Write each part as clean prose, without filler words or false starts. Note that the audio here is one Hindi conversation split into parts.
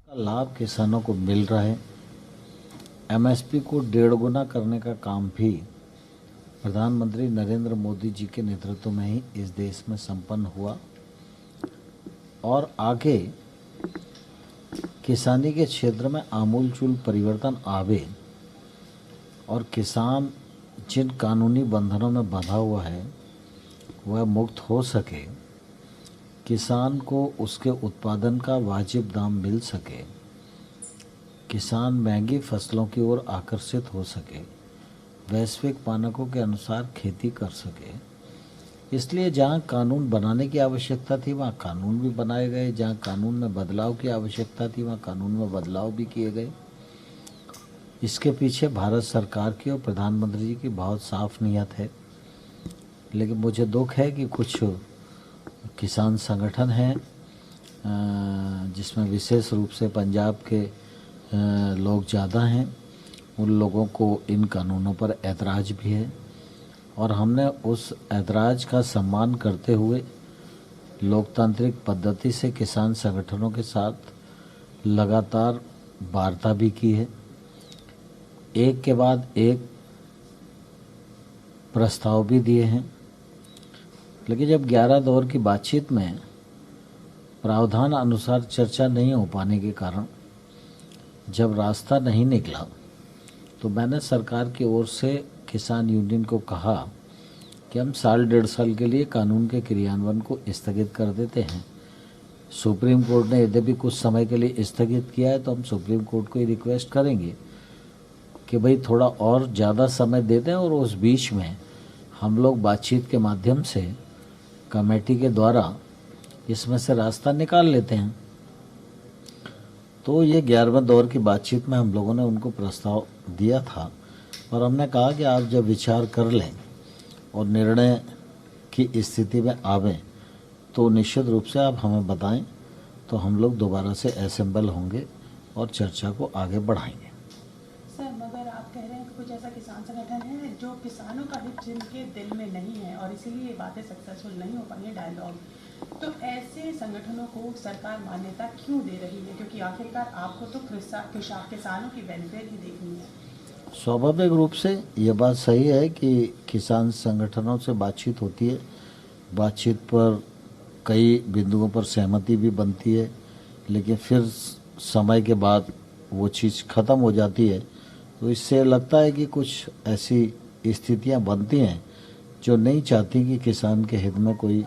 लाभ किसानों को मिल रहा है। एमएसपी को 1.5 गुना करने का काम भी प्रधानमंत्री नरेंद्र मोदी जी के नेतृत्व में ही इस देश में संपन्न हुआ और आगे किसानी के क्षेत्र में आमूलचूल परिवर्तन आवे और किसान जिन कानूनी बंधनों में बंधा हुआ है वह मुक्त हो सके, किसान को उसके उत्पादन का वाजिब दाम मिल सके, किसान महंगी फसलों की ओर आकर्षित हो सके, वैश्विक मानकों के अनुसार खेती कर सके। इसलिए जहाँ कानून बनाने की आवश्यकता थी वहाँ कानून भी बनाए गए, जहाँ कानून में बदलाव की आवश्यकता थी वहाँ कानून में बदलाव भी किए गए। इसके पीछे भारत सरकार की और प्रधानमंत्री जी की बहुत साफ नीयत है। लेकिन मुझे दुख है कि कुछ किसान संगठन हैं जिसमें विशेष रूप से पंजाब के लोग ज़्यादा हैं, उन लोगों को इन कानूनों पर ऐतराज़ भी है और हमने उस ऐतराज़ का सम्मान करते हुए लोकतांत्रिक पद्धति से किसान संगठनों के साथ लगातार वार्ता भी की है। एक के बाद एक प्रस्ताव भी दिए हैं, लेकिन जब 11 दौर की बातचीत में प्रावधान अनुसार चर्चा नहीं हो पाने के कारण जब रास्ता नहीं निकला तो मैंने सरकार की ओर से किसान यूनियन को कहा कि हम 1.5 साल के लिए कानून के क्रियान्वयन को स्थगित कर देते हैं। सुप्रीम कोर्ट ने यद्यपि कुछ समय के लिए स्थगित किया है तो हम सुप्रीम कोर्ट को ये रिक्वेस्ट करेंगे कि भाई थोड़ा और ज़्यादा समय दे दें और उस बीच में हम लोग बातचीत के माध्यम से कमेटी के द्वारा इसमें से रास्ता निकाल लेते हैं। तो ये 11वें दौर की बातचीत में हम लोगों ने उनको प्रस्ताव दिया था और हमने कहा कि आप जब विचार कर लें और निर्णय की स्थिति में आवें तो निश्चित रूप से आप हमें बताएं, तो हम लोग दोबारा से असेंबल होंगे और चर्चा को आगे बढ़ाएंगे। सर, मगर आप कह रहे हैं कि कुछ ऐसा किसान संगठन है जो किसानों का हित जिनके दिल में नहीं है और इसीलिए ये बातें सक्सेसफुल नहीं हो पाई है डायलॉग, तो ऐसे संगठनों को सरकार मान्यता क्यों दे रही है? क्योंकि आखिरकार आपको तो किसानों की वेलफेयर ही देखनी है। स्वाभाविक रूप से ये बात सही है कि किसान संगठनों से बातचीत होती है, बातचीत पर कई बिंदुओं पर सहमति भी बनती है, लेकिन फिर समय के बाद वो चीज़ ख़त्म हो जाती है। तो इससे लगता है कि कुछ ऐसी स्थितियां बनती हैं जो नहीं चाहती कि किसान के हित में कोई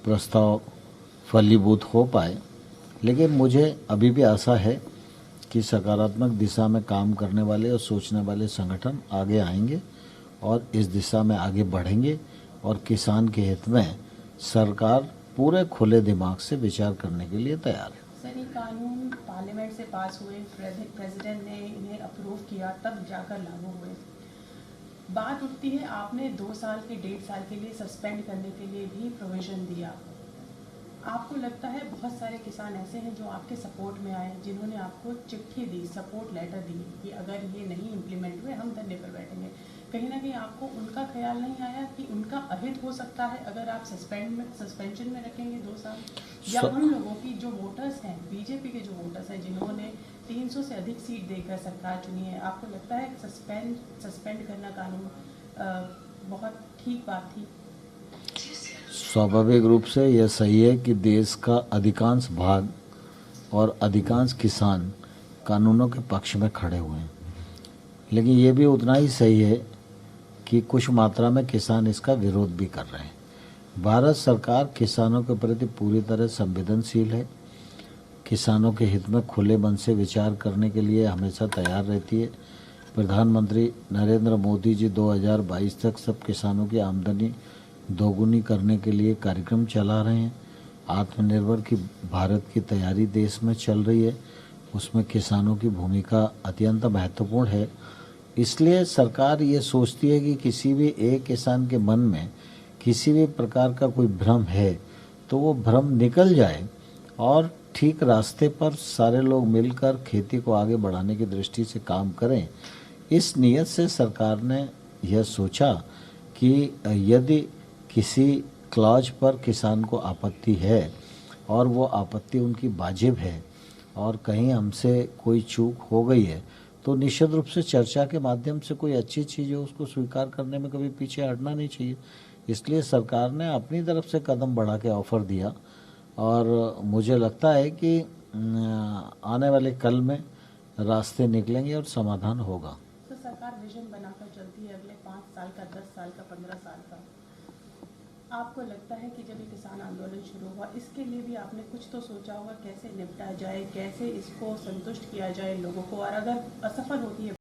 प्रस्ताव फलीभूत हो पाए। लेकिन मुझे अभी भी आशा है कि सकारात्मक दिशा में काम करने वाले और सोचने वाले संगठन आगे आएंगे और इस दिशा में आगे बढ़ेंगे और किसान के हित में सरकार पूरे खुले दिमाग से विचार करने के लिए तैयार है। सर, ये कानून पार्लियामेंट से पास हुए, प्रेसिडेंट ने इन्हें अप्रूव किया, तब जाकर लागू हुए। बात उठती है आपने 2 साल के 1.5 साल के लिए सस्पेंड करने के लिए भी प्रोविजन दिया। आपको लगता है बहुत सारे किसान ऐसे हैं जो आपके सपोर्ट में आए, जिन्होंने आपको चिट्ठी दी, सपोर्ट लेटर दी कि अगर ये नहीं इम्प्लीमेंट हुए हम धरने पर बैठेंगे। कहीं ना कहीं आपको उनका ख्याल नहीं आया कि उनका अहित हो सकता है अगर आप सस्पेंशन में रखेंगे 2 साल, या उन लोगों की जो वोटर्स हैं, बीजेपी के जो वोटर्स हैं जिन्होंने 300 से अधिक सीट देकर सरकार चुनी है, आपको लगता है सस्पेंड करना कानून बहुत ठीक बात थी? स्वाभाविक रूप से यह सही है कि देश का अधिकांश भाग और अधिकांश किसान कानूनों के पक्ष में खड़े हुए हैं, लेकिन ये भी उतना ही सही है कि कुछ मात्रा में किसान इसका विरोध भी कर रहे हैं। भारत सरकार किसानों के प्रति पूरी तरह संवेदनशील है, किसानों के हित में खुले मन से विचार करने के लिए हमेशा तैयार रहती है। प्रधानमंत्री नरेंद्र मोदी जी 2022 तक सब किसानों की आमदनी दोगुनी करने के लिए कार्यक्रम चला रहे हैं। आत्मनिर्भर की भारत की तैयारी देश में चल रही है, उसमें किसानों की भूमिका अत्यंत महत्वपूर्ण है। इसलिए सरकार ये सोचती है कि किसी भी एक किसान के मन में किसी भी प्रकार का कोई भ्रम है तो वो भ्रम निकल जाए और ठीक रास्ते पर सारे लोग मिलकर खेती को आगे बढ़ाने की दृष्टि से काम करें। इस नियत से सरकार ने यह सोचा कि यदि किसी क्लॉज पर किसान को आपत्ति है और वो आपत्ति उनकी वाजिब है और कहीं हमसे कोई चूक हो गई है तो निश्चित रूप से चर्चा के माध्यम से कोई अच्छी चीज़ है उसको स्वीकार करने में कभी पीछे हटना नहीं चाहिए। इसलिए सरकार ने अपनी तरफ से कदम बढ़ा के ऑफ़र दिया और मुझे लगता है कि आने वाले कल में रास्ते निकलेंगे और समाधान होगा। तो सरकार विजन बनाकर चलती है अगले 5 साल का, 10 साल का, 15 साल का। आपको लगता है कि जब ये किसान आंदोलन शुरू हुआ इसके लिए भी आपने कुछ तो सोचा होगा कैसे निपटा जाए, कैसे इसको संतुष्ट किया जाए लोगों को, और अगर असफल होती है